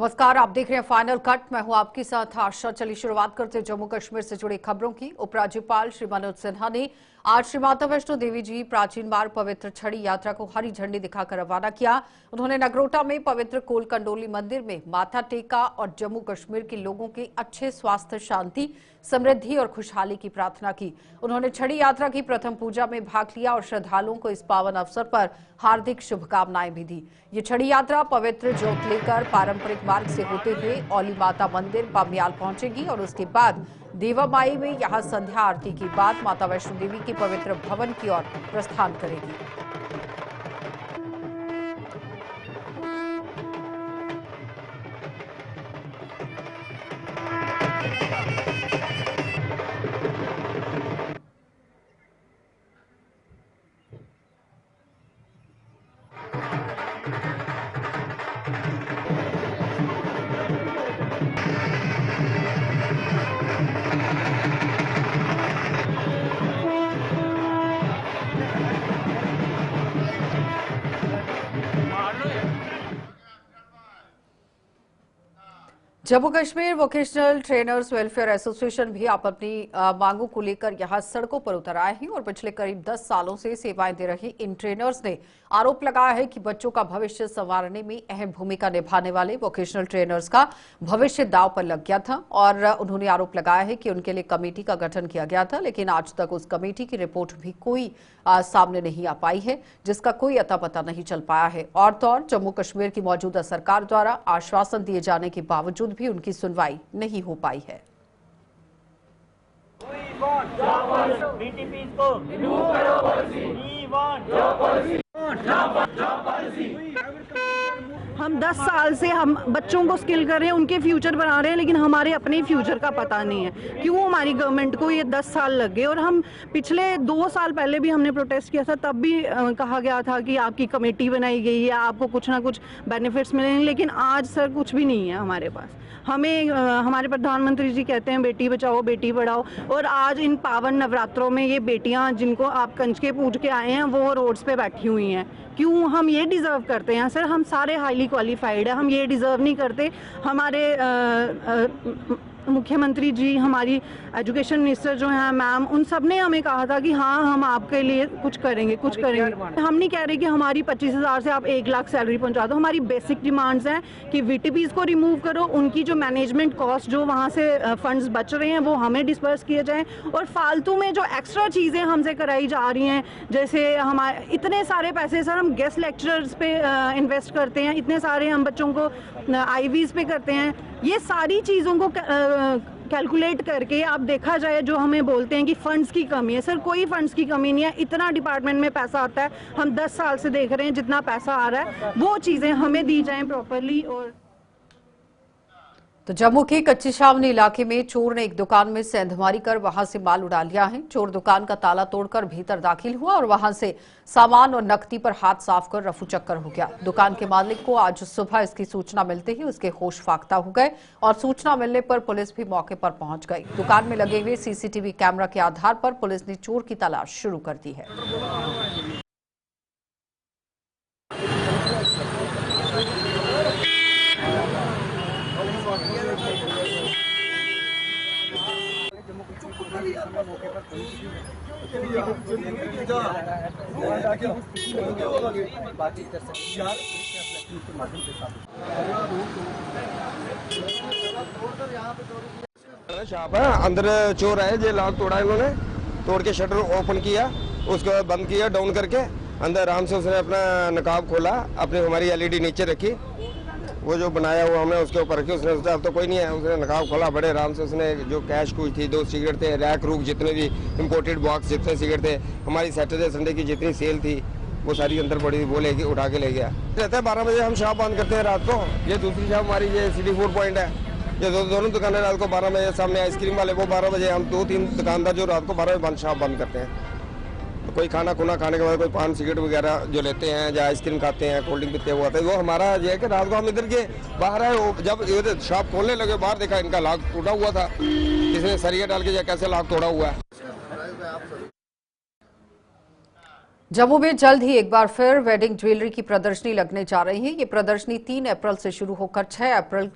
नमस्कार, आप देख रहे हैं फाइनल कट। मैं हूं आपके साथ आशा। चलिए शुरुआत करते हैं जम्मू कश्मीर से जुड़ी खबरों की। उपराज्यपाल श्री मनोज सिन्हा ने आज श्री माता वैष्णो देवी जी प्राचीन बार पवित्र छड़ी यात्रा को हरी झंडी दिखाकर रवाना किया। उन्होंने नगरोटा में पवित्र कोल कंडोली मंदिर में माथा टेका और जम्मू कश्मीर के लोगों के अच्छे स्वास्थ्य, शांति, समृद्धि और खुशहाली की प्रार्थना की। उन्होंने छड़ी यात्रा की प्रथम पूजा में भाग लिया और श्रद्धालुओं को इस पावन अवसर पर हार्दिक शुभकामनाएं भी दी। ये छड़ी यात्रा पवित्र जोत लेकर पारंपरिक मार्ग से होते हुए औली माता मंदिर बामियाल पहुंचेगी और उसके बाद देवामाई में यहां संध्या आरती के बाद माता वैष्णो देवी के पवित्र भवन की ओर प्रस्थान करेगी। Jammu Kashmir vocational trainers welfare association भी अपनी मांगों को लेकर यहां सड़कों पर उतर आए हैं और पिछले करीब 10 सालों से सेवाएं दे रहे इन ट्रेनर्स ने आरोप लगाया है कि बच्चों का भविष्य संवारने में अहम भूमिका निभाने वाले वोकेशनल ट्रेनर्स का भविष्य दांव पर लग गया था। और उन्होंने आरोप लगाया है कि उनके लिए कमेटी का गठन किया गया था, लेकिन आज तक उस कमेटी की रिपोर्ट भी कोई सामने नहीं आ पाई है, जिसका कोई अता पता नहीं चल पाया है। और तो और जम्मू कश्मीर की मौजूदा सरकार द्वारा आश्वासन दिए जाने के बावजूद भी उनकी सुनवाई नहीं हो पाई है। हम 10 साल से हम बच्चों को स्किल कर रहे हैं, उनके फ्यूचर बना रहे हैं, लेकिन हमारे अपने फ्यूचर का पता नहीं है। क्यों हमारी गवर्नमेंट को ये 10 साल लग गए? और हम पिछले 2 साल पहले भी हमने प्रोटेस्ट किया था, तब भी कहा गया था कि आपकी कमेटी बनाई गई है, आपको कुछ ना कुछ बेनिफिट्स मिलेंगे, लेकिन आज सर कुछ भी नहीं है हमारे पास। हमें हमारे प्रधानमंत्री जी कहते हैं बेटी बचाओ बेटी पढ़ाओ, और आज इन पावन नवरात्रों में ये बेटियां जिनको आप कंजके पूज के आए हैं वो रोड्स पे बैठी हुई हैं। क्यों? हम ये डिज़र्व करते हैं सर? हम सारे हाईली क्वालिफाइड है, हम ये डिज़र्व नहीं करते? हमारे मुख्यमंत्री जी, हमारी एजुकेशन मिनिस्टर जो हैं मैम, उन सब ने हमें कहा था कि हाँ हम आपके लिए कुछ करेंगे, कुछ करेंगे। हम नहीं कह रहे कि हमारी 25,000 से आप 1 लाख सैलरी पहुंचा दो। हमारी बेसिक डिमांड्स हैं कि वीटीपीज को रिमूव करो, उनकी जो मैनेजमेंट कॉस्ट जो वहाँ से फंड्स बच रहे हैं वो हमें डिस्पर्स किए जाएं, और फालतू में जो एक्स्ट्रा चीज़ें हमसे कराई जा रही हैं, जैसे हमारे इतने सारे पैसे सर हम गेस्ट लेक्चरर्स पे इन्वेस्ट करते हैं, इतने सारे हम बच्चों को आईवीज पे करते हैं। ये सारी चीज़ों को कैलकुलेट करके आप देखा जाए, जो हमें बोलते हैं कि फंड्स की कमी है, सर कोई फंड्स की कमी नहीं है। इतना डिपार्टमेंट में पैसा आता है, हम 10 साल से देख रहे हैं जितना पैसा आ रहा है वो चीज़ें हमें दी जाएं प्रॉपरली। और तो जम्मू के कच्ची छावनी इलाके में चोर ने एक दुकान में सेंधमारी कर वहां से माल उड़ा लिया है। चोर दुकान का ताला तोड़कर भीतर दाखिल हुआ और वहां से सामान और नकदी पर हाथ साफ कर रफू चक्कर हो गया। दुकान के मालिक को आज सुबह इसकी सूचना मिलते ही उसके होश फाख्ता हो गए और सूचना मिलने पर पुलिस भी मौके पर पहुंच गई। दुकान में लगे हुए सीसीटीवी कैमरा के आधार पर पुलिस ने चोर की तलाश शुरू कर दी है। शॉप है, अंदर चोर आए, जो लॉक तोड़ा इन्होंने, तोड़ के शटर ओपन किया, उसके बाद बंद किया डाउन करके, अंदर आराम से उसने अपना नकाब खोला, अपनी हमारी एलईडी नीचे रखी, वो जो बनाया हुआ हमने उसके ऊपर रखी। उसने सोचा अब तो कोई नहीं है, उसने नकाब खोला, बड़े आराम से उसने जो कैश कुछ थी, 2 सिगरेट थे, रैक रूक जितने भी इम्पोर्टेड बॉक्स जितने सिगरेट थे, हमारी सैटरडे संडे की जितनी सेल थी वो सारी अंदर पड़ी थी, वो लेके उठा के ले गया। रहता है 12 बजे हम शॉप बंद करते हैं रात को। ये दूसरी शॉप हमारी ये सिटी फूड पॉइंट है, ये दोनों दुकानें रात को 12 बजे, सामने आइसक्रीम वाले वो 12 बजे, हम 2-3 दुकानदार जो रात को 12 बजे शॉप बंद करते हैं। तो कोई खाना खुना खाने के बाद कोई पान सिगरेट वगैरह जो लेते हैं, या आइसक्रीम खाते हैं, कोल्ड ड्रिंक पीते हुए आते हैं, वो हमारा ये है कि रात को हम इधर के बाहर आए, जब शॉप खोलने लगे बाहर देखा इनका लॉक टूटा हुआ था, किसी ने सरिया डाल के कैसे लॉक तोड़ा हुआ है। जम्मू में जल्द ही एक बार फिर वेडिंग ज्वेलरी की प्रदर्शनी लगने जा रही है। ये प्रदर्शनी 3 अप्रैल से शुरू होकर 6 अप्रैल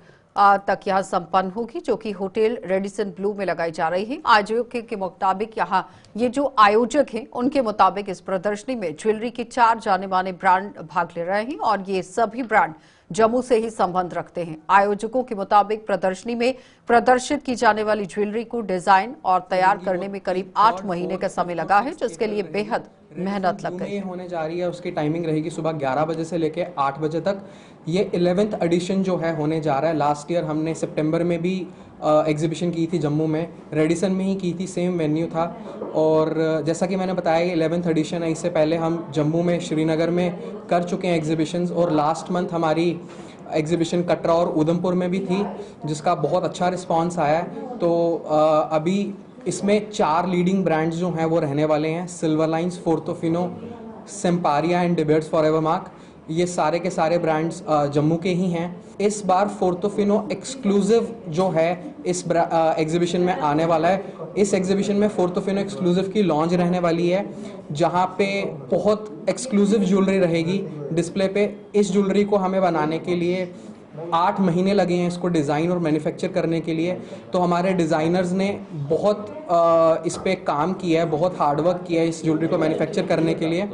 तक यहाँ संपन्न होगी, जो कि होटल रेडिसन ब्लू में लगाई जा रही है। आयोजक के मुताबिक यहाँ ये जो आयोजक हैं उनके मुताबिक इस प्रदर्शनी में ज्वेलरी के 4 जाने माने ब्रांड भाग ले रहे हैं और ये सभी ब्रांड जम्मू से ही संबंध रखते हैं। आयोजकों के मुताबिक प्रदर्शनी में प्रदर्शित की जाने वाली ज्वेलरी को डिजाइन और तैयार करने में करीब 8 महीने का समय लगा है, जिसके लिए बेहद मेहनत लग गई। होने जा रही है, उसकी टाइमिंग रहेगी सुबह 11 बजे से लेके 8 बजे तक। ये 11th एडिशन जो है होने जा रहा है। लास्ट ईयर हमने सितंबर में भी एग्जीबिशन की थी जम्मू में, रेडिसन में ही की थी, सेम वेन्यू था। और जैसा कि मैंने बताया ये 11th एडिशन है। इससे पहले हम जम्मू में, श्रीनगर में कर चुके हैं एग्जीबिशंस, और लास्ट मंथ हमारी एग्जीबिशन कटरा और उधमपुर में भी थी, जिसका बहुत अच्छा रिस्पांस आया है। तो अभी इसमें 4 लीडिंग ब्रांड्स जो हैं वो रहने वाले हैं। सिल्वर लाइन्स, फोर्थोफिनो, सेम्पारिया एंड डिबेट्स फॉरएवर मार्क, ये सारे के सारे ब्रांड्स जम्मू के ही हैं। इस बार फोर्थोफिनो एक्सक्लूसिव जो है इस एग्जीबिशन में आने वाला है। इस एग्जीबिशन में फोर्थोफिनो एक्सक्लूसिव की लॉन्च रहने वाली है, जहां पे बहुत एक्सक्लूसिव ज्वेलरी रहेगी डिस्प्ले पे। इस ज्वेलरी को हमें बनाने के लिए 8 महीने लगे हैं इसको डिज़ाइन और मैन्युफैक्चर करने के लिए। तो हमारे डिज़ाइनर्स ने बहुत इस पे काम किया है, बहुत हार्डवर्क किया है इस ज्वेलरी को मैन्युफैक्चर करने के लिए।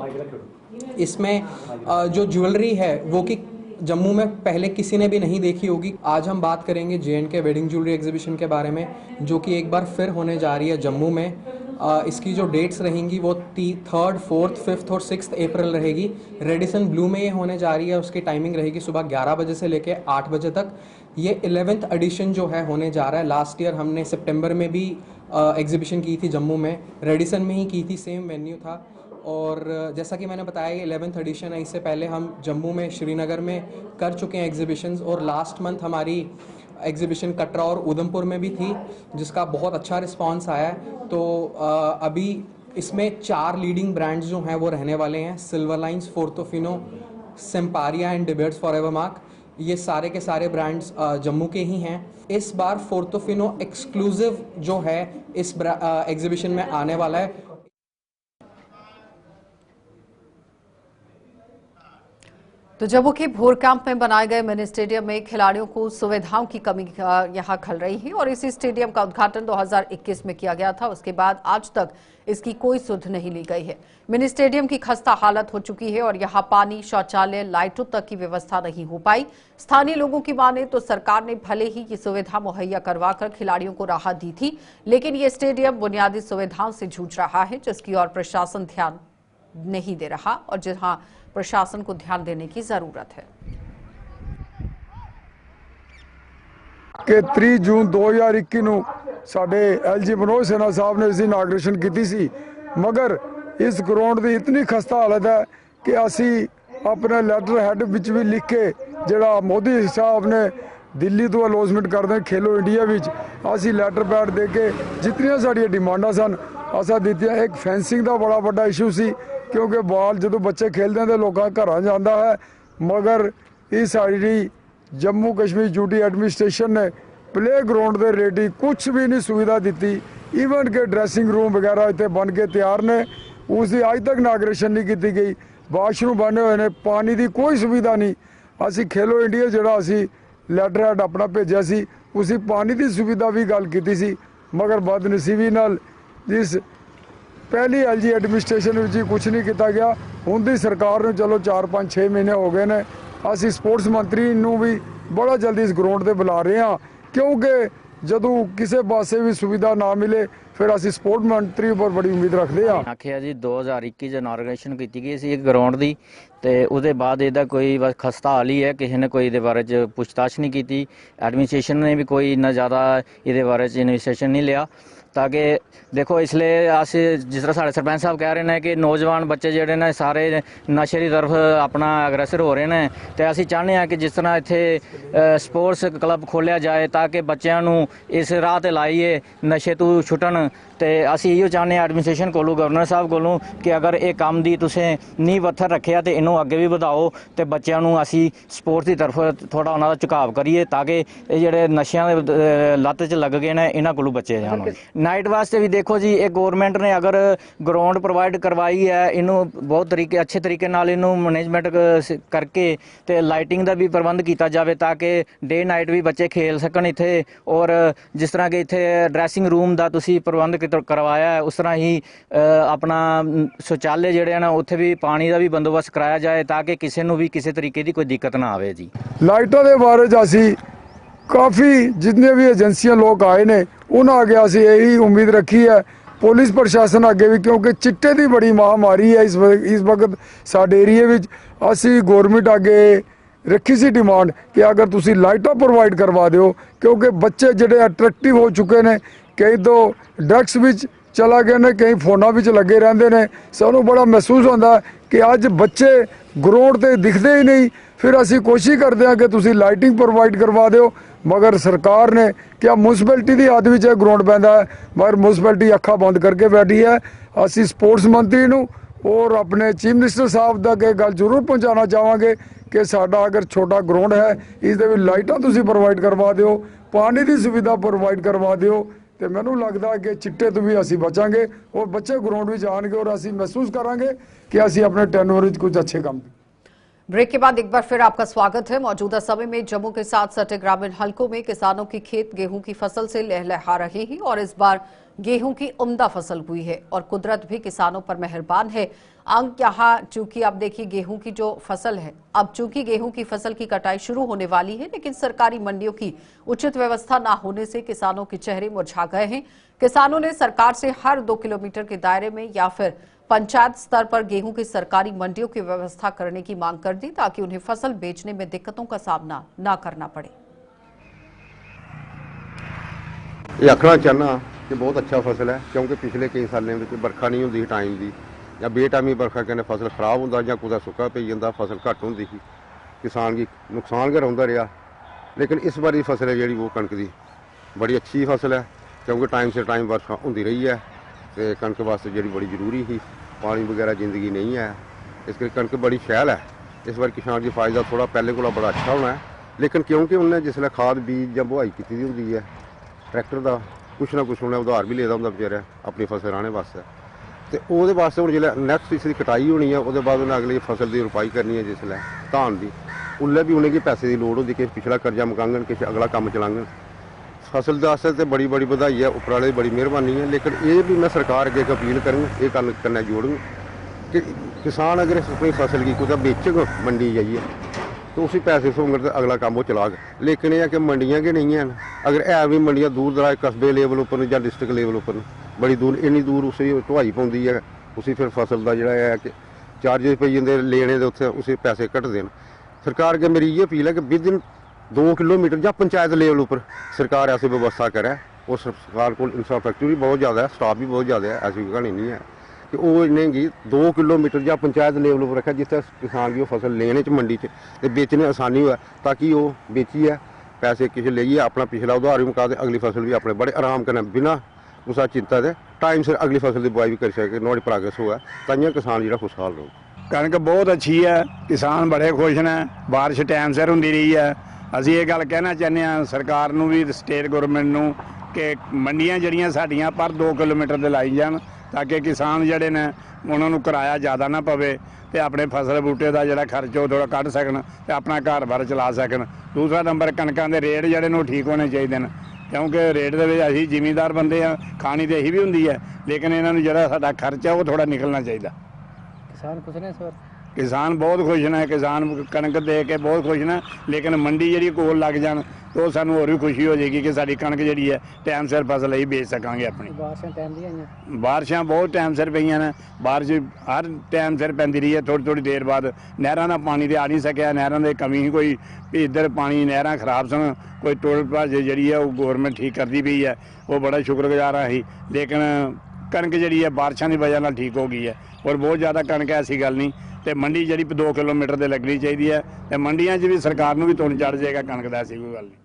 इसमें जो ज्वेलरी है वो कि जम्मू में पहले किसी ने भी नहीं देखी होगी। आज हम बात करेंगे J&K वेडिंग ज्वेलरी एग्जीबिशन के बारे में, जो कि एक बार फिर होने जा रही है जम्मू में। इसकी जो डेट्स रहेंगी वो 3rd, 4th, 5th और 6th अप्रैल रहेगी। रेडिसन ब्लू में ये होने जा रही है। उसकी टाइमिंग रहेगी सुबह 11 बजे से लेकर 8 बजे तक। ये 11th एडिशन जो है होने जा रहा है। लास्ट ईयर हमने सितंबर में भी एग्जीबिशन की थी जम्मू में, रेडिसन में ही की थी, सेम वेन्यू था। और जैसा कि मैंने बताया ये 11th एडिशन है। इससे पहले हम जम्मू में, श्रीनगर में कर चुके हैं एग्जीबिशंस, और लास्ट मंथ हमारी एग्जीबिशन कटरा और उधमपुर में भी थी, जिसका बहुत अच्छा रिस्पांस आया है। तो अभी इसमें 4 लीडिंग ब्रांड्स जो हैं वो रहने वाले हैं। सिल्वर लाइन्स, फोर्थोफिनो, सेम्पारिया एंड डिबेट्स फॉरएवर मार्क, ये सारे के सारे ब्रांड्स जम्मू के ही हैं। इस बार फोर्थोफिनो एक्सक्लूसिव जो है इस एग्जीबिशन में आने वाला है। तो जम्मू के भोर कैंप में बनाए गए मिनी स्टेडियम में खिलाड़ियों को सुविधाओं की कमी यहां खल रही है और इसी स्टेडियम का उद्घाटन 2021 में किया गया था। उसके बाद आज तक इसकी कोई सुध नहीं ली गई है। मिनी स्टेडियम की खस्ता हालत हो चुकी है और यहां पानी, शौचालय, लाइटों तक की व्यवस्था नहीं हो पाई। स्थानीय लोगों की माने तो सरकार ने भले ही ये सुविधा मुहैया करवाकर खिलाड़ियों को राहत दी थी, लेकिन ये स्टेडियम बुनियादी सुविधाओं से जूझ रहा है, जिसकी ओर प्रशासन ध्यान नहीं दे रहा और जहां प्रशासन को ध्यान देने की जरूरत है। कि 3 जून 2021 ਨੂੰ ਸਾਡੇ LG मनोज सिन्हा साहब ने इसकी इनाग्रेशन की सी, मगर इस ग्राउंड की इतनी खस्ता हालत है कि असी अपने लैटर हैड विच भी लिख के जिहड़ा मोदी साहब ने दिल्ली तो अलॉटमेंट करते खेलो इंडिया विच असी लैटर पैड दे के जितनियां साडियां डिमांडां सन असां दित्तियां। एक फेंसिंग का बड़ा वड्डा इशू सी, क्योंकि बाल जो बच्चे खेलते हैं तो लोगों घर जाता है, मगर इस साड़ी जम्मू कश्मीर यूटी एडमिनिस्ट्रेशन ने प्ले ग्राउंड के रेडी कुछ भी नहीं सुविधा दी। ईवन के ड्रैसिंग रूम वगैरह इतने बन के तैयार ने, उसकी अज तक इनाग्रेशन नहीं की गई। वाशरूम बने हुए हैं, पानी की कोई सुविधा नहीं। असी खेलो इंडिया जोड़ा असी लैटर हैड अपना भेजा सी, उसी पानी की सुविधा भी गल की सी, मगर बदनसीबी नाल जिस पहली LG एडमिनिस्ट्रेशन में कुछ नहीं किया गया। हुण दी सरकार ने चलो 4, 5, 6 महीने हो गए ने। असी स्पोर्ट्स मंत्री नूं भी बड़ा जल्दी इस ग्राउंड पर बुला रहे हैं, क्योंकि जदों किसी पासे भी सुविधा ना मिले फिर असी स्पोर्ट मंत्री पर बड़ी उम्मीद रखते हैं। आखिया जी 2021 च इनाग्रेशन की गई सी ग्राउंड की, तो उसके बाद ਇਹਦਾ कोई बस खस्ता हाल ही है, किसी ने कोई बारे च पुछताछ नहीं की। एडमिनिस्ट्रेशन ने भी कोई इन्ना ज़्यादा ये बारे च इनिशिएशन नहीं लिया। ताकि देखो इसलिए अस जिस तरह साढ़े सरपंच साहब कह रहे हैं कि नौजवान बच्चे जोड़े ने सारे नशे की तरफ अपना अग्रसर हो रहे हैं, तो असी चाहते हैं कि जिस तरह इत्थे स्पोर्ट्स क्लब खोलिया जाए ताकि बच्चों इस राह ते लाइए नशे तो छुटन ਤੇ ਅਸੀਂ ਇਹੋ ਚਾਹੁੰਦੇ ਹਾਂ ਐਡਮਿਨਿਸਟ੍ਰੇਸ਼ਨ ਕੋਲੋਂ, ਗਵਰਨਰ ਸਾਹਿਬ ਕੋਲੋਂ, ਕਿ ਅਗਰ ਇਹ ਕੰਮ ਦੀ ਤੁਸੀਂ ਨੀਂਹ ਪੱਥਰ ਰੱਖਿਆ ਤੇ ਇਹਨੂੰ ਅੱਗੇ ਵੀ ਵਧਾਓ ਤੇ ਬੱਚਿਆਂ ਨੂੰ ਅਸੀਂ ਸਪੋਰਟਸ ਦੀ ਤਰਫ ਥੋੜਾ ਉਹਨਾਂ ਦਾ ਝੁਕਾਅ ਕਰੀਏ ਤਾਂ ਕਿ ਇਹ ਜਿਹੜੇ ਨਸ਼ਿਆਂ ਦੇ ਲੱਤ 'ਚ ਲੱਗ ਗਏ ਨੇ ਇਹਨਾਂ ਕੋਲੋਂ ਬਚੇ ਜਾਣ। ਨਾਈਟ ਵਾਸਤੇ ਵੀ ਦੇਖੋ ਜੀ, ਇਹ ਗਵਰਨਮੈਂਟ ਨੇ ਅਗਰ ਗਰਾਊਂਡ ਪ੍ਰੋਵਾਈਡ ਕਰਵਾਈ ਹੈ, ਇਹਨੂੰ ਬਹੁਤ ਅੱਛੇ ਤਰੀਕੇ ਨਾਲ ਇਹਨੂੰ ਮੈਨੇਜਮੈਂਟ ਕਰਕੇ ਤੇ ਲਾਈਟਿੰਗ ਦਾ ਵੀ ਪ੍ਰਬੰਧ ਕੀਤਾ ਜਾਵੇ ਤਾਂ ਕਿ ਡੇ ਨਾਈਟ ਵੀ ਬੱਚੇ ਖੇਲ ਸਕਣ ਇੱਥੇ। ਔਰ ਜਿਸ ਤਰ੍ਹਾਂ ਕਿ ਇੱਥੇ ਡਰੈਸਿੰਗ ਰੂਮ ਦਾ ਤੁਸੀਂ ਪ੍ਰਬੰਧ ਕਰਵਾਇਆ ਹੈ, ਉਸ ਤਰ੍ਹਾਂ ਹੀ ਆਪਣਾ ਸ਼ੌਚਾਲय ਜਿਹੜੇ ਹਨ ਉੱਥੇ ਵੀ ਪਾਣੀ ਦਾ ਵੀ ਬੰਦੋਬਸਤ ਕਰਾਇਆ ਜਾਏ ਤਾਂ ਕਿ ਕਿਸੇ ਨੂੰ ਵੀ ਕਿਸੇ ਤਰੀਕੇ ਦੀ ਕੋਈ ਦਿੱਕਤ ਨਾ ਆਵੇ ਜੀ। ਲਾਈਟਾਂ ਦੇ ਬਾਰੇ 'ਚ ਅਸੀਂ ਕਾਫੀ ਜਿੰਨੇ ਵੀ ਏਜੰਸੀਆਂ ਲੋਕ ਆਏ ਨੇ ਉਹਨਾਂ ਅੱਗੇ ਅਸੀਂ ਇਹੀ ਉਮੀਦ ਰੱਖੀ ਹੈ, ਪੁਲਿਸ ਪ੍ਰਸ਼ਾਸਨ ਅੱਗੇ ਵੀ, ਕਿਉਂਕਿ ਚਿੱਟੇ ਦੀ ਬੜੀ ਮਹਾਮਾਰੀ ਹੈ ਇਸ ਵਕਤ ਸਾਡੇ ਏਰੀਏ ਵਿੱਚ। ਅਸੀਂ ਗੌਰਮੈਂਟ ਅੱਗੇ ਰੱਖੀ ਸੀ ਡਿਮਾਂਡ ਕਿ ਅਗਰ ਤੁਸੀਂ ਲਾਈਟਾਂ ਪ੍ਰੋਵਾਈਡ ਕਰਵਾ ਦਿਓ, ਕਿਉਂਕਿ ਬੱਚੇ ਜਿਹੜੇ ਅਟਰੈਕਟਿਵ ਹੋ ਚੁੱਕੇ ਨੇ, ਕਈ ਤੋਂ ਡਰੱਗਸ ਵਿੱਚ ਚਲਾ ਗਏ ਨੇ, ਕਈ ਫੋਨਾਂ ਵਿੱਚ ਲੱਗੇ ਰਹਿੰਦੇ ਨੇ। ਸਾਨੂੰ ਬੜਾ ਮਹਿਸੂਸ ਹੁੰਦਾ ਕਿ ਅੱਜ ਬੱਚੇ ਗਰਾਊਂਡ ਤੇ ਦਿਖਦੇ ਹੀ ਨਹੀਂ। ਫਿਰ ਅਸੀਂ ਕੋਸ਼ਿਸ਼ ਕਰਦੇ ਹਾਂ ਕਿ ਤੁਸੀਂ ਲਾਈਟਿੰਗ ਪ੍ਰੋਵਾਈਡ ਕਰਵਾ ਦਿਓ, ਮਗਰ ਸਰਕਾਰ ਨੇ ਕਿਹਾ ਮਿਊਨਿਸਪੈਲਿਟੀ ਦੀ ਹੱਦ ਵਿੱਚ ਇਹ ਗਰਾਊਂਡ ਪੈਂਦਾ ਹੈ, ਮਗਰ ਮਿਊਨਿਸਪੈਲਿਟੀ ਅੱਖਾਂ ਬੰਦ ਕਰਕੇ ਬੈਠੀ ਹੈ। ਅਸੀਂ ਸਪੋਰਟਸ ਮੰਤਰੀ ਨੂੰ ਔਰ ਆਪਣੇ ਚੀਫ ਮਿਨਿਸਟਰ ਸਾਹਿਬ ਤੱਕ ਇਹ ਗੱਲ ਜ਼ਰੂਰ ਪਹੁੰਚਾਉਣਾ ਚਾਹਾਂਗੇ ਕਿ ਸਾਡਾ ਅਗਰ ਛੋਟਾ ਗਰਾਊਂਡ ਹੈ, ਇਸ ਦੇ ਵਿੱਚ ਲਾਈਟਾਂ ਤੁਸੀਂ ਪ੍ਰੋਵਾਈਡ ਕਰਵਾ ਦਿਓ, ਪਾਣੀ ਦੀ ਸੁਵਿਧਾ ਪ੍ਰੋਵਾਈਡ ਕਰਵਾ ਦਿਓ, ਤੇ ਮੈਨੂੰ ਲੱਗਦਾ ਕਿ ਚਿੱਟੇ ਤੋਂ ਵੀ ਅਸੀਂ ਬਚਾਂਗੇ ਔਰ ਬੱਚੇ ਗਰਾਊਂਡ ਵਿੱਚ ਆਣਗੇ ਔਰ ਅਸੀਂ महसूस करांगे कि ਅਸੀਂ ਆਪਣੇ ਟੈਨਵਰ ਵਿੱਚ कुछ अच्छे काम। ब्रेक के बाद एक बार फिर आपका स्वागत है। मौजूदा समय में जम्मू के साथ सटे ग्रामीण हलकों में किसानों की खेत गेहूं की फसल से लहलहा रहे हैं और इस बार गेहूं की उम्दा फसल हुई है और कुदरत भी किसानों पर मेहरबान है। अंक यहाँ चूंकि आप देखिए गेहूं की जो फसल है, अब चूंकि गेहूं की फसल की कटाई शुरू होने वाली है, लेकिन सरकारी मंडियों की उचित व्यवस्था न होने से किसानों के चेहरे मुरझा गए हैं। किसानों ने सरकार से हर 2 किलोमीटर के दायरे में या फिर पंचायत स्तर पर गेहूं की सरकारी मंडियों की व्यवस्था करने की मांग कर दी ताकि उन्हें फसल बेचने में दिक्कतों का सामना न करना पड़े। ये आखना चाहना कि बहुत अच्छा फसल है, क्योंकि पिछले कई सालों में बरखा नहीं होंगी टाइम की, या बेटाइमी बरखा कहने फसल खराब होंदा या कुछ सुक्का पी जाता, फसल घट होंदी सी, किसान की नुकसान गै रहिंदा रहा। लेकिन इस बारी फसल है जी वो कणक की बड़ी अच्छी फसल है, क्योंकि टाइम से टाइम बरखा होंदी रही है तो कणक वास्ते जी बड़ी जरूरी थी, पानी वगैरह जिंदगी नहीं है, इस करके कणक बड़ी शैल है। इस बार किसान की फायदा थोड़ा पहले को बड़ा अच्छा होना है, लेकिन क्योंकि उन्हें जिसलै खाद बीज या बुआई की होंगी है ट्रैक्टर का कुछ ना कुछ उन्हें उधार भी लेदा होंदा बेचारा अपनी फसल राहने वास्ते, तो वो वास्ते हूँ जिसलै नैक्सट इसकी कटाई होनी है वो बाद उन्हें अगली फसल की रुपाई करनी है, जिसलै धान की उसलै भी उन्हें पैसे की लोड़ होंगी कि पिछला कर्जा मुकांगन कि अगला काम चलांगन। फसल वास्ते तो बड़ी बड़ी बधाई है, उपराले बड़ी मेहरबानी है, लेकिन ये भी मैं सरकार अगे अपील करूँ, ये करना जोड़ूँ कि किसान अगर अपनी फसल की कुछ बेचग मंडी जाइए तो उसी पैसे सोंगे तो अगला काम वो चलाग। लेकिन यह कि मंडियां के नहीं हैं, अगर है भी मंडियां दूर दराज कस्बे लेवल उपर या डिस्ट्रिक्ट लेवल उपर बड़ी दूर इन्नी दूर उसी ढुआई पौंदी है, उसी फिर फसल का जोड़ा है कि चार्जिस पी जाते लेने उत्थे उसी पैसे घटते हैं। सरकार अगे मेरी ये अपील है कि विदिन 2 किलोमीटर या पंचायत लेवल उपर सरकार ऐसी व्यवस्था करे, और सरकार को इंफ्रास्ट्रक्चर भी बहुत ज़्यादा है, स्टाफ भी बहुत ज़्यादा है, ऐसी कहानी नहीं है कि वो इन्हें 2 किलोमीटर या पंचायत लेवल पर रखा जिससे किसान की फसल लेने च मंडी से बेचने आसानी हो, ताकि वो बेचिए पैसे किसी ले अपना पिछला उधार भी मुका दे, अगली फसल भी अपने बड़े आराम करना बिना उस चिंता दे टाइम से अगली फसल की बुआई भी कर सके, नोड़ी प्रोग्रेस होगा ताइयों किसान जो खुशहाल रहो। कणक बहुत अच्छी है, किसान बड़े खुश हैं, बारिश टाइम सिर होंदी रही है। ਅਸੀਂ ਇਹ ਗੱਲ ਕਹਿਣਾ ਚਾਹੁੰਦੇ ਹਾਂ ਸਰਕਾਰ ਨੂੰ ਵੀ ਸਟੇਟ ਗਵਰਨਮੈਂਟ ਨੂੰ ਕਿ ਮੰਡੀਆਂ ਜਿਹੜੀਆਂ ਸਾਡੀਆਂ ਪਰ 2 ਕਿਲੋਮੀਟਰ ਦੇ ਲਾਈ ਜਾਣ ਤਾਂ ਕਿ ਕਿਸਾਨ ਜਿਹੜੇ ਨੇ ਉਹਨਾਂ ਨੂੰ ਕਿਰਾਇਆ ਜ਼ਿਆਦਾ ਨਾ ਪਵੇ ਤੇ ਆਪਣੇ ਫਸਲ ਬੂਟੇ ਦਾ ਜਿਹੜਾ ਖਰਚ ਉਹ ਥੋੜਾ ਕੱਢ ਸਕਣ ਤੇ ਆਪਣਾ ਘਰ-ਬਾਰ ਚਲਾ ਸਕਣ। ਦੂਸਰਾ ਨੰਬਰ ਕਣਕਾਂ ਦੇ ਰੇਟ ਜਿਹੜੇ ਨੇ ਠੀਕ ਹੋਣੇ ਚਾਹੀਦੇ ਨੇ, ਕਿਉਂਕਿ ਰੇਟ ਦੇ ਵਿੱਚ ਅਸੀਂ ਜ਼ਿਮੀਂਦਾਰ ਬੰਦੇ ਆ, ਖਾਣੀ ਤੇ ਇਹੀ ਵੀ ਹੁੰਦੀ ਹੈ, ਲੇਕਿਨ ਇਹਨਾਂ ਨੂੰ ਜਿਹੜਾ ਸਾਡਾ ਖਰਚਾ ਉਹ ਥੋੜਾ ਨਿਕਲਣਾ ਚਾਹੀਦਾ। ਕਿਸਾਨ ਖੁਸ਼ ਨੇ ਸਰ? किसान बहुत खुश ने, किसान कणक दे के बहुत खुश ने, लेकिन मंडी जी कोल लग जान तो सानू होर भी खुशी हो जाएगी कि साडी कणक जी है टाइम सिर फसल ही बेच सकांगे अपनी। बारिशां बहुत टाइम सिर पईयां ने, बारिश हर टाइम सिर पैंदी रही है, थोड़ी थोड़ी देर बाद नहरां दा पानी तो आ नहीं सकिया, नहरां दी कमी ही कोई भी इधर पानी नहरां खराब सन, कोई टोल भाजे जी है वो गौरमेंट ठीक करती पई है, वो बड़ा शुक्रगुजार है। लेकिन कणक जी है बारिशां की वजह नाल ठीक हो गई है, और बहुत ज़्यादा कणक ऐसी गल नहीं ਤੇ ਮੰਡੀ ਜਿਹੜੀ 2 ਕਿਲੋਮੀਟਰ ਤੇ ਲੱਗਣੀ ਚਾਹੀਦੀ ਹੈ, ਤੇ ਮੰਡੀਆਂ 'ਚ ਵੀ ਸਰਕਾਰ ਨੂੰ ਵੀ ਤੁਣ ਚੜ ਜਾਏਗਾ ਕਣਕ ਦਾ, ਐਸੀ ਕੋਈ ਗੱਲ ਨਹੀਂ।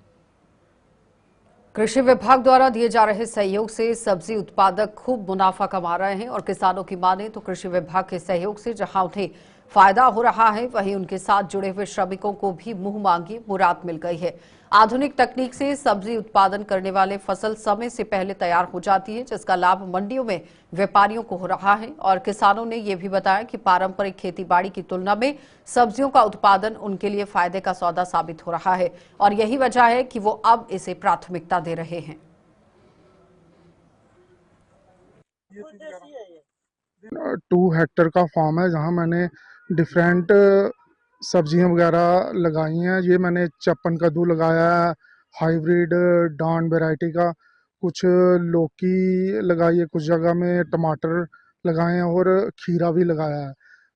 कृषि विभाग द्वारा दिए जा रहे सहयोग से सब्जी उत्पादक खूब मुनाफा कमा रहे हैं और किसानों की माने तो कृषि विभाग के सहयोग से जहां उन्हें फायदा हो रहा है वहीं उनके साथ जुड़े हुए श्रमिकों को भी मुंह मांगी मुराद मिल गई है। आधुनिक तकनीक से सब्जी उत्पादन करने वाले फसल समय से पहले तैयार हो जाती है, जिसका लाभ मंडियों में व्यापारियों को हो रहा है। और किसानों ने यह भी बताया कि पारंपरिक खेतीबाड़ी की तुलना में सब्जियों का उत्पादन उनके लिए फायदे का सौदा साबित हो रहा है और यही वजह है कि वो अब इसे प्राथमिकता दे रहे हैं। 2 हेक्टेयर का फार्म है जहां मैंने डिफरेंट सब्जियां वगैरह लगाई हैं। ये मैंने चप्पन कद्दू लगाया है, हाइब्रिड डान वैरायटी का, कुछ लौकी लगाई है, कुछ जगह में टमाटर लगाए हैं और खीरा भी लगाया है।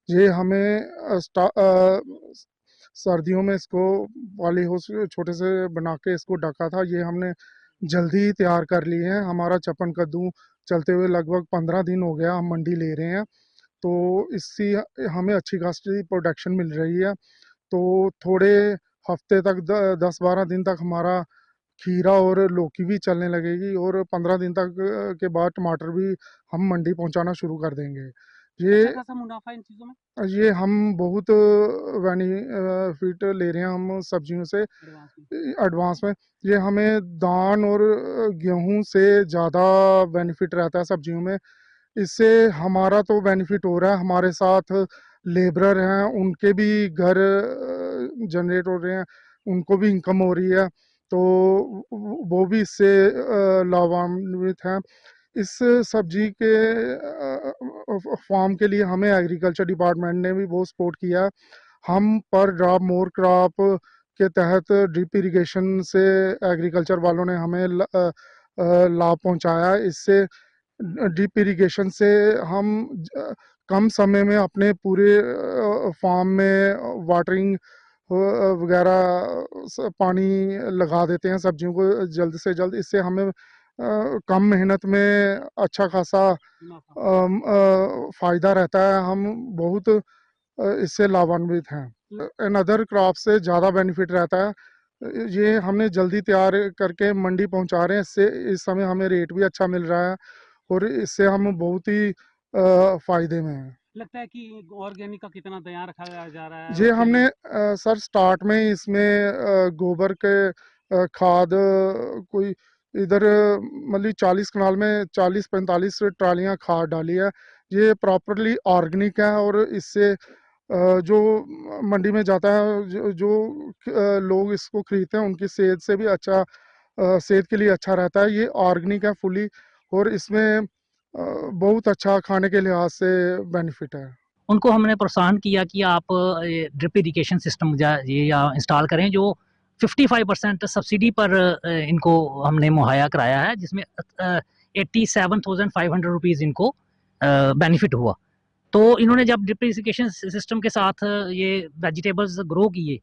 ये हमें सर्दियों में इसको पॉली हाउस छोटे से बना के इसको ढका था, ये हमने जल्दी तैयार कर लिए हैं। हमारा चप्पन कद्दू चलते हुए लगभग 15 दिन हो गया, हम मंडी ले रहे हैं, तो इससे हमें अच्छी खासी प्रोडक्शन मिल रही है। तो थोड़े हफ्ते तक 10-12 दिन तक हमारा खीरा और लौकी भी चलने लगेगी और 15 दिन तक के बाद टमाटर भी हम मंडी पहुंचाना शुरू कर देंगे। ये अच्छा खासा मुनाफा इन चीज़ों में? ये हम बहुत बेनिफिट ले रहे हैं हम सब्जियों से एडवांस में। ये हमें धान और गेहूं से ज़्यादा बेनिफिट रहता है सब्जियों में। इससे हमारा तो बेनिफिट हो रहा है, हमारे साथ लेबरर हैं उनके भी घर जनरेट हो रहे हैं, उनको भी इनकम हो रही है, तो वो भी इससे लाभान्वित हैं। इस सब्जी के फार्म के लिए हमें एग्रीकल्चर डिपार्टमेंट ने भी बहुत सपोर्ट किया है। हम पर ड्रॉप मोर क्रॉप के तहत ड्रिप इरिगेशन से एग्रीकल्चर वालों ने हमें लाभ पहुंचाया है। इससे ड्रिप इरिगेशन से हम कम समय में अपने पूरे फार्म में वाटरिंग वगैरह पानी लगा देते हैं सब्जियों को जल्द से जल्द। इससे हमें कम मेहनत में अच्छा खासा फ़ायदा रहता है, हम बहुत इससे लाभान्वित हैं। इन अदर क्रॉप से ज़्यादा बेनिफिट रहता है। ये हमने जल्दी तैयार करके मंडी पहुंचा रहे हैं, इससे इस समय हमें रेट भी अच्छा मिल रहा है और इससे हम बहुत ही फ़ायदे में हैं। लगता है कि ऑर्गेनिक का कितना तैयार रखा जा रहा है? ये हमने सर स्टार्ट में ही इसमें गोबर के खाद कोई इधर मतलब 40 कनाल में 40-45 ट्रालियां खाद डाली है। ये प्रॉपरली ऑर्गेनिक है और इससे जो मंडी में जाता है जो लोग इसको खरीदते हैं उनकी सेहत से भी अच्छा, सेहत के लिए अच्छा रहता है। ये ऑर्गेनिक है फुली और इसमें बहुत अच्छा खाने के लिहाज से बेनिफिट है। उनको हमने प्रोत्साहन किया कि आप ड्रिप इरिगेशन सिस्टम ये इंस्टॉल करें, जो 55% सब्सिडी पर इनको हमने मुहैया कराया है, जिसमें 87,500 रुपीज़ इनको बेनिफिट हुआ। तो इन्होंने जब ड्रिप इरिगेशन सिस्टम के साथ ये वेजिटेबल्स ग्रो किए,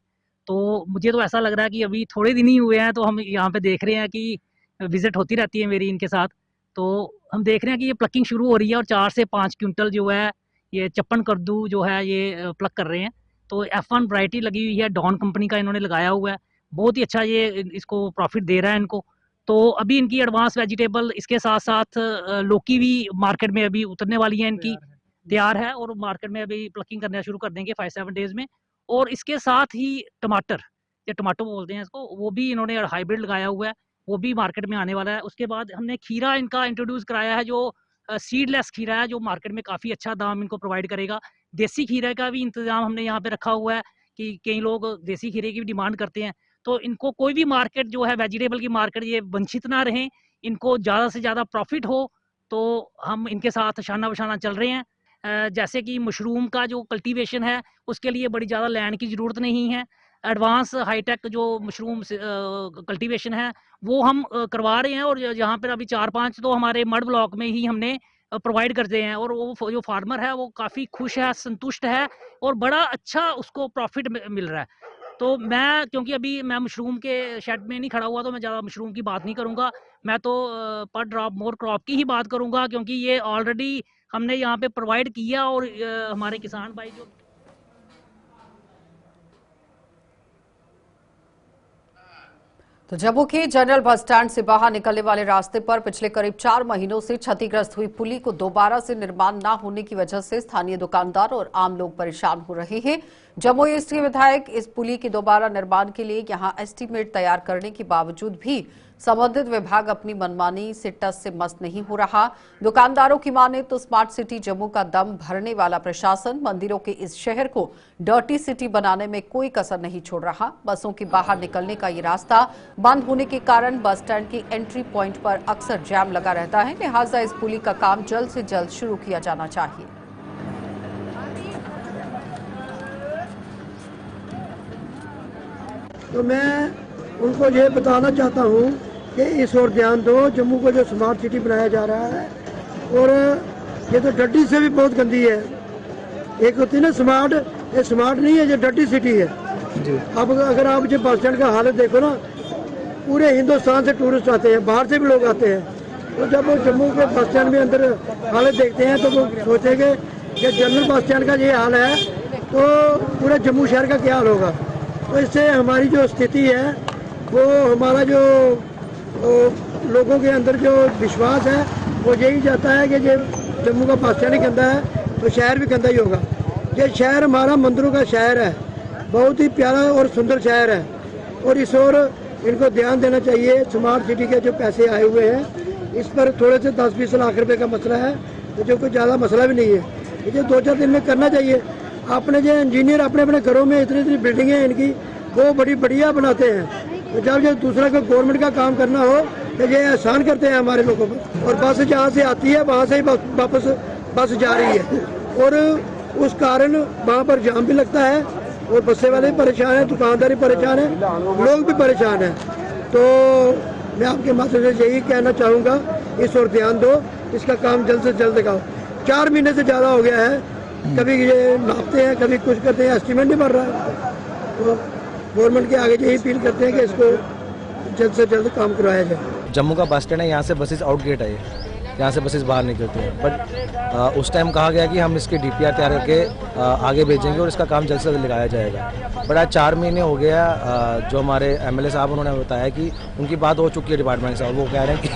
तो मुझे तो ऐसा लग रहा है कि अभी थोड़े दिन ही हुए हैं, तो हम यहाँ पे देख रहे हैं कि विजिट होती रहती है मेरी इनके साथ, तो हम देख रहे हैं कि ये प्लकिंग शुरू हो रही है और 4 से 5 क्विंटल जो है ये चप्पन कद्दू जो है ये प्लक कर रहे हैं। तो F1 वैरायटी लगी हुई है, डॉन कंपनी का इन्होंने लगाया हुआ है, बहुत ही अच्छा ये इसको प्रॉफिट दे रहा है इनको। तो अभी इनकी एडवांस वेजिटेबल इसके साथ साथ लौकी भी मार्केट में अभी उतरने वाली है, इनकी तैयार है और मार्केट में अभी प्लकिंग करना शुरू कर देंगे 5-7 डेज में। और इसके साथ ही टमाटर, ये टमाटो बोलते हैं इसको, वो भी इन्होंने हाइब्रिड लगाया हुआ है, वो भी मार्केट में आने वाला है। उसके बाद हमने खीरा इनका इंट्रोड्यूस कराया है, जो सीडलेस खीरा है, जो मार्केट में काफ़ी अच्छा दाम इनको प्रोवाइड करेगा। देसी खीरे का भी इंतज़ाम हमने यहाँ पे रखा हुआ है कि कई लोग देसी खीरे की भी डिमांड करते हैं, तो इनको कोई भी मार्केट जो है वेजिटेबल की मार्केट ये वंचित ना रहें, इनको ज़्यादा से ज़्यादा प्रॉफिट हो, तो हम इनके साथ शाना बशाना चल रहे हैं। जैसे कि मशरूम का जो कल्टीवेशन है उसके लिए बड़ी ज़्यादा लैंड की ज़रूरत नहीं है। एडवांस हाईटेक जो मशरूम कल्टीवेशन है वो हम करवा रहे हैं और यहाँ पर अभी 4-5 तो हमारे मड ब्लॉक में ही हमने प्रोवाइड करते हैं और वो जो फार्मर है वो काफ़ी खुश है, संतुष्ट है और बड़ा अच्छा उसको प्रॉफिट मिल रहा है। तो मैं, क्योंकि अभी मैं मशरूम के शेड में नहीं खड़ा हुआ, तो मैं ज़्यादा मशरूम की बात नहीं करूँगा, मैं तो पर ड्रॉप मोर क्रॉप की ही बात करूँगा, क्योंकि ये ऑलरेडी हमने यहाँ पे प्रोवाइड किया और हमारे किसान भाई जो तो जम्मू के जनरल बस स्टैंड से बाहर निकलने वाले रास्ते पर पिछले करीब 4 महीनों से क्षतिग्रस्त हुई पुली को दोबारा से निर्माण न होने की वजह से स्थानीय दुकानदार और आम लोग परेशान हो रहे हैं। जम्मू ईस्ट के विधायक इस पुली के दोबारा निर्माण के लिए यहां एस्टीमेट तैयार करने के बावजूद भी संबंधित विभाग अपनी मनमानी से टस से मस नहीं हो रहा। दुकानदारों की माने तो स्मार्ट सिटी जम्मू का दम भरने वाला प्रशासन मंदिरों के इस शहर को डर्टी सिटी बनाने में कोई कसर नहीं छोड़ रहा। बसों के बाहर निकलने का ये रास्ता बंद होने के कारण बस स्टैंड की एंट्री पॉइंट पर अक्सर जैम लगा रहता है। लिहाजा इस पुली का काम जल्द से जल्द शुरू किया जाना चाहिए। तो मैं उनको ये बताना चाहता हूँ कि इस ओर ध्यान दो। जम्मू को जो स्मार्ट सिटी बनाया जा रहा है, और ये तो डर्टी से भी बहुत गंदी है। एक होती है ना स्मार्ट, ये स्मार्ट नहीं है, ये डर्टी सिटी है जी। अब अगर आप जो बस स्टैंड का हालत देखो ना, पूरे हिंदुस्तान से टूरिस्ट आते हैं, बाहर से भी लोग आते हैं। तो जब वो जम्मू के बस स्टैंड में अंदर हालत देखते हैं तो वो सोचेंगे कि जनरल बस स्टैंड का ये हाल है तो पूरे जम्मू शहर का क्या हाल होगा। तो इससे हमारी जो स्थिति है, वो हमारा जो लोगों के अंदर जो विश्वास है वो यही जाता है कि ये जम्मू का बस स्टैंड ही गंदा है तो शहर भी गंदा ही होगा। ये शहर हमारा मंदिरों का शहर है, बहुत ही प्यारा और सुंदर शहर है, और इस ओर इनको ध्यान देना चाहिए। स्मार्ट सिटी के जो पैसे आए हुए हैं, इस पर थोड़े से 10-20 लाख रुपए का मसला है, तो जो कोई ज़्यादा मसला भी नहीं है। ये 2-4 दिन में करना चाहिए। अपने जो इंजीनियर अपने अपने घरों में इतनी बिल्डिंगें इनकी वो बड़ी बढ़िया बनाते हैं, तो जब दूसरा को गवर्नमेंट का काम करना हो तो ये आसान करते हैं हमारे लोगों पर। और बस जहाँ से आती है वहाँ से ही वापस बस जा रही है, और उस कारण वहाँ पर जाम भी लगता है, और बस्से वाले भी परेशान हैं, दुकानदार भी परेशान है, लोग भी परेशान हैं। तो मैं आपके माध्यम से यही कहना चाहूँगा, इस ओर ध्यान दो, इसका काम जल्द से जल्द लगाओ। 4 महीने से ज़्यादा हो गया है, कभी ये नापते हैं, कभी कुछ करते हैं, एस्टीमेट नहीं बन रहा है। तो गवर्नमेंट के आगे यही अपील करते हैं कि इसको जल्द से जल्द काम करवाया जाए। जम्मू का बस स्टैंड है, यहाँ से बसेस आउट गेट है, यहाँ से बसेस बाहर निकलती हैं, बट उस टाइम कहा गया कि हम इसकी DPR तैयार करके आगे भेजेंगे और इसका काम जल्द से जल्द लगाया जाएगा। बट आज 4 महीने हो गया, जो हमारे MLA साहब उन्होंने बताया कि उनकी बात हो चुकी है डिपार्टमेंट से, और वो कह रहे हैं कि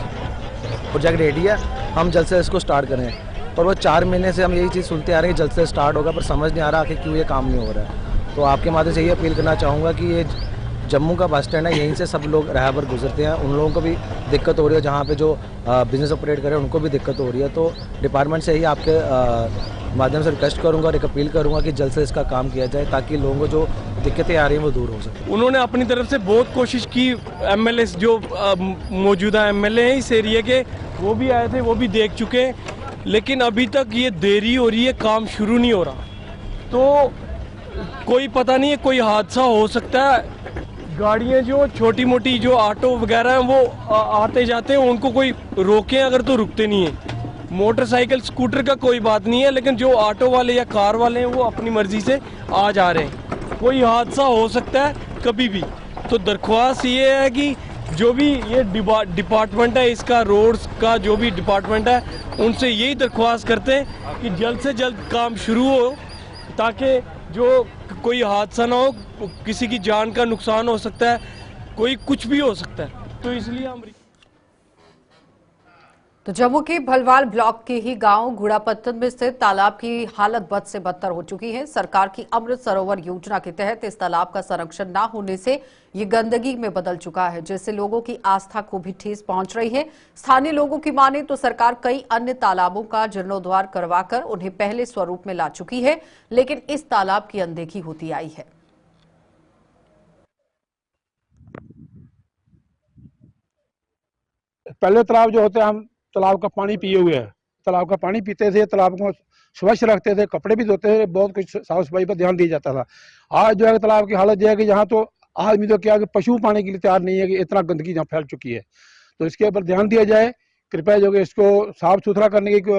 प्रोजेक्ट रेडी है, हम जल्द से इसको स्टार्ट करें। पर वो 4 महीने से हम यही चीज़ सुनते आ रहे हैं कि जल्द से स्टार्ट होगा, पर समझ नहीं आ रहा कि क्यों ये काम नहीं हो रहा है। तो आपके माध्यम से ये अपील करना चाहूँगा कि ये जम्मू का बस स्टैंड है, यहीं से सब लोग राहबर गुजरते हैं, उन लोगों को भी दिक्कत हो रही है, जहाँ पे जो बिज़नेस ऑपरेट करें उनको भी दिक्कत हो रही है। तो डिपार्टमेंट से ही आपके माध्यम से रिक्वेस्ट करूँगा और एक अपील करूँगा कि जल्द से इसका काम किया जाए, ताकि लोगों को जो दिक्कतें आ रही हैं वो दूर हो सके। उन्होंने अपनी तरफ से बहुत कोशिश की, MLA जो मौजूदा MLA हैं इस एरिया के, वो भी आए थे, वो भी देख चुके हैं, लेकिन अभी तक ये देरी हो रही है, काम शुरू नहीं हो रहा। तो कोई पता नहीं है, कोई हादसा हो सकता है। गाड़ियाँ जो छोटी मोटी जो ऑटो वगैरह हैं वो आते जाते हैं, उनको कोई रोकें अगर तो रुकते नहीं है। मोटरसाइकिल स्कूटर का कोई बात नहीं है, लेकिन जो ऑटो वाले या कार वाले हैं वो अपनी मर्जी से आ जा रहे हैं, कोई हादसा हो सकता है कभी भी। तो दरख्वास्त ये है कि जो भी ये डिपार्टमेंट है, इसका रोड्स का जो भी डिपार्टमेंट है, उनसे यही दरख्वास्त करते हैं कि जल्द से जल्द काम शुरू हो, ताकि जो कोई हादसा ना हो, किसी की जान का नुकसान हो सकता है, कोई कुछ भी हो सकता है। तो इसलिए हम तो जम्मू के भलवाल ब्लॉक के ही गांव घुड़ापत्तन में स्थित तालाब की हालत बद से बदतर हो चुकी है। सरकार की अमृत सरोवर योजना के तहत इस तालाब का संरक्षण न होने से ये गंदगी में बदल चुका है, जिससे लोगों की आस्था को भी ठेस पहुंच रही है। स्थानीय लोगों की माने तो सरकार कई अन्य तालाबों का जीर्णोद्धार करवाकर उन्हें पहले स्वरूप में ला चुकी है, लेकिन इस तालाब की अनदेखी होती आई है। पहले तालाब जो होते हैं, हम तालाब का पानी पिए हुए हैं, तालाब का पानी पीते थे, तालाब को स्वच्छ रखते थे, कपड़े भी धोते थे, बहुत कुछ साफ सफाई पर ध्यान दिया जाता था। आज जो है तालाब की हालत यह है कि यहाँ तो आदमी तो क्या कि पशु पाने के लिए तैयार नहीं है, कि इतना गंदगी यहाँ फैल चुकी है। तो इसके ऊपर ध्यान दिया जाए, कृपया जो कि इसको साफ सुथरा करने की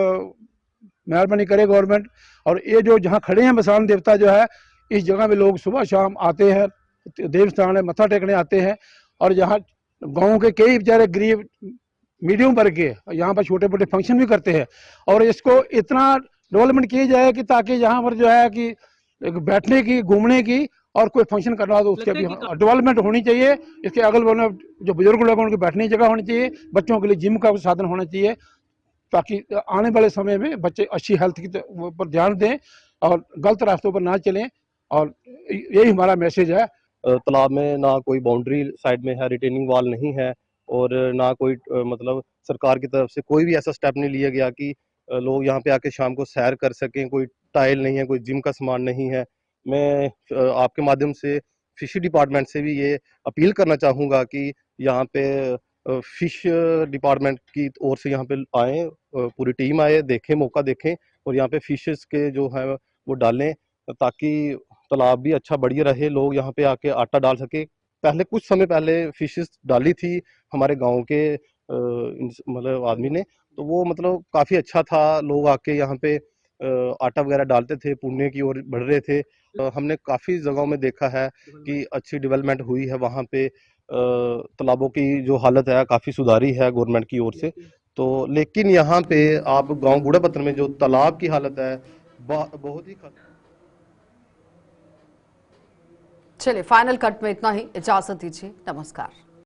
मेहरबानी करे गवर्नमेंट। और ये जो जहाँ खड़े हैं मसान देवता जो है, इस जगह में लोग सुबह शाम आते हैं, देव स्थान है, मत्था टेकने आते हैं। और यहाँ गाँव के कई बेचारे गरीब मीडियम वर्ग के यहाँ पर छोटे मोटे फंक्शन भी करते हैं, और इसको इतना डेवलपमेंट किया जाए कि ताकि यहाँ पर जो है कि बैठने की, घूमने की और कोई फंक्शन करना हो तो उसके भी डेवलपमेंट होनी चाहिए। इसके अगल बगल जो बुजुर्ग लोग हैं उनकी बैठने की जगह होनी चाहिए, बच्चों के लिए जिम का साधन होना चाहिए, ताकि आने वाले समय में बच्चे अच्छी हेल्थ की पर ध्यान दें और गलत रास्तों पर ना चलें। और यही हमारा मैसेज है। तालाब में ना कोई बाउंड्री साइड में है, रिटेनिंग वॉल नहीं है, और ना कोई मतलब सरकार की तरफ से कोई भी ऐसा स्टेप नहीं लिया गया कि लोग यहाँ पे आके शाम को सैर कर सकें। कोई टाइल नहीं है, कोई जिम का सामान नहीं है। मैं आपके माध्यम से फिशरी डिपार्टमेंट से भी ये अपील करना चाहूँगा कि यहाँ पे फिश डिपार्टमेंट की ओर से यहाँ पे आए, पूरी टीम आए, देखें, मौका देखें और यहाँ पे फिशेस के जो है वो डालें, ताकि तालाब भी अच्छा बढ़िया रहे, लोग यहाँ पे आके आटा डाल सके। पहले कुछ समय पहले फिशेस डाली थी हमारे गांव के मतलब आदमी ने, तो वो मतलब काफ़ी अच्छा था, लोग आके यहाँ पे आटा वगैरह डालते थे, पुण्य की ओर बढ़ रहे थे। हमने काफ़ी जगहों में देखा है कि अच्छी डेवलपमेंट हुई है, वहाँ पे तालाबों की जो हालत है काफ़ी सुधारी है गवर्नमेंट की ओर से। तो लेकिन यहाँ पे आप गांव बूढ़ापत्थर में जो तालाब की हालत है बहुत ही चलिए, फाइनल कट में इतना ही, इजाजत दीजिए, नमस्कार।